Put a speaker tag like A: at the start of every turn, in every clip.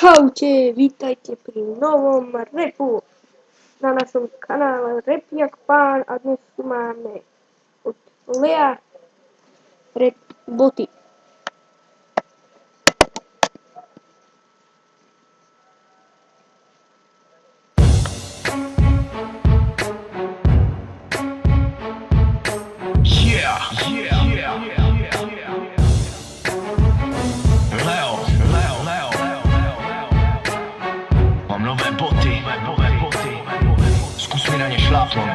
A: Čaute, vítajte pri novom repu na našom kanále Rap jak pán a dnes tu máme od Lea rap boty.
B: Mám nové boty, zkus mi na ně šlápnout.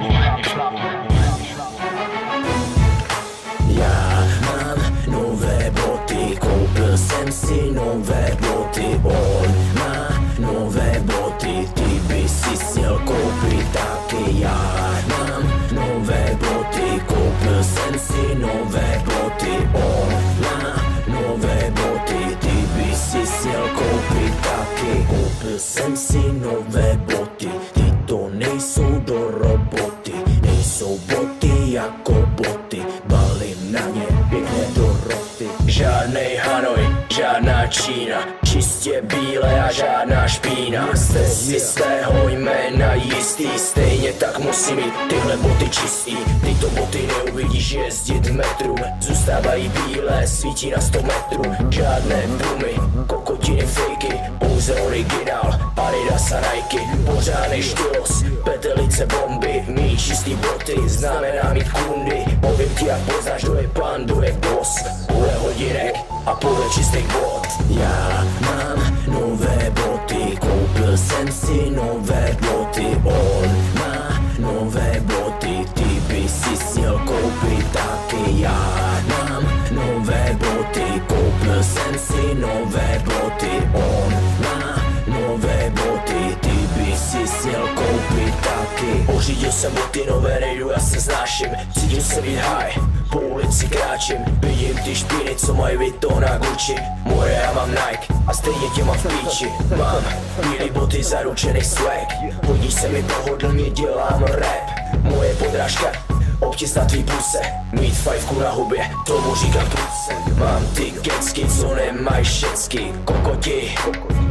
C: Já mám nové boty, koupil jsem si nové boty. On má nové boty, ty by si směl koupit taky. Já mám nové boty, koupil jsem si nové boty. On má nové boty, ty by si směl koupit taky. Koupil jsem si nové boty, ty to nejsou do roboty. Nejsou boty jako boty, balím na ně pěkně do roty. Žádnej Hanoj, žádná Čína, čistě bílé a žádná špína. Jste si svého jména jistý, stejně tak musí mít tyhle boty čistý. Tyto boty neuvidíš jezdit v metru, zůstávají bílé, svítí na 100 metrů. Žádné bumy, kokotiny, fejky, pouze originál, Adidas a Nike. Pořádnej štýlos, petelice, bomby, mít čistý boty znamená mít kundy. Povím ti, jak poznáš, kdo je pán, kdo je boss. Půle hodinek a půle čistých bot. Já mám nové boty, koupil jsem si nové boty. On má nové boty, ty by si směl koupit taky. Já mám nové boty, koupil jsem si nové boty. On má nové boty, ty by si směl koupit taky. Pořídil jsem boty nové, nejdu, já se znáším. Cítím se být high, po ulici kráčím. Vidím ty špíny, co mají Vuitton a Gucci. Moje já mám Nike a stejně tě mám v píči. Mám bílý boty, zaručený swag. Hodíš se mi pohodlně, dělám rap. Moje podrážka občas na tvý puse, mít fajfku na hubě, tomu říkám pruce. Mám ty kecky, co nemají všecky, kokoti,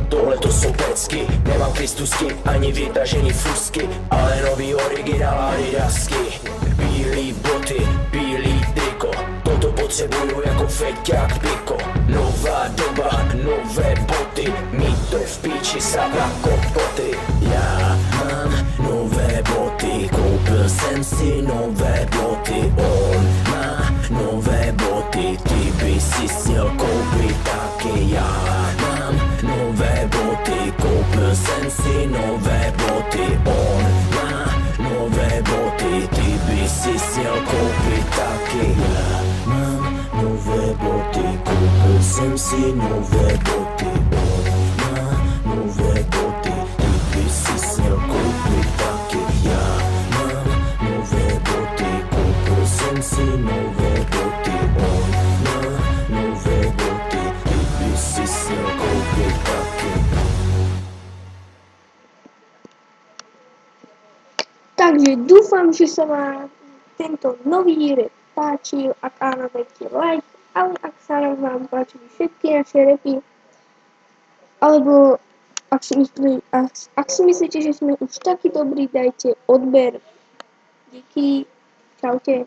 C: tohle to jsou pecky. Nemám kristusky, ani vytažený fusky, ale nový originál Adidasky. Bílý boty, bílý triko, toto potřebuju jako feťák piko. Nová doba, nové boty, mít to v píči, sabra kokoty. Já mám nové boty, koupil jsem si nové boty. On má nové boty, ty by si směl koupit taky. Já mám nové boty, koupil jsem si nové boty. On má nové boty, ty by si směl koupit taky. Já mám nové boty, koupil jsem si nové boty. On má nové boty, ty by si směl koupit taky. Já mám nové boty, koupil jsem si nové boty. On má nové boty, ty by si směl koupit taky.
A: Takže dúfam, že sa vám tento nový rap páčil. Ak áno, dajte like, ale ak sa vám páčili všetky naše rapy, alebo ak si myslíte, že sme už takí dobrí, dajte odber. Díky, čaute.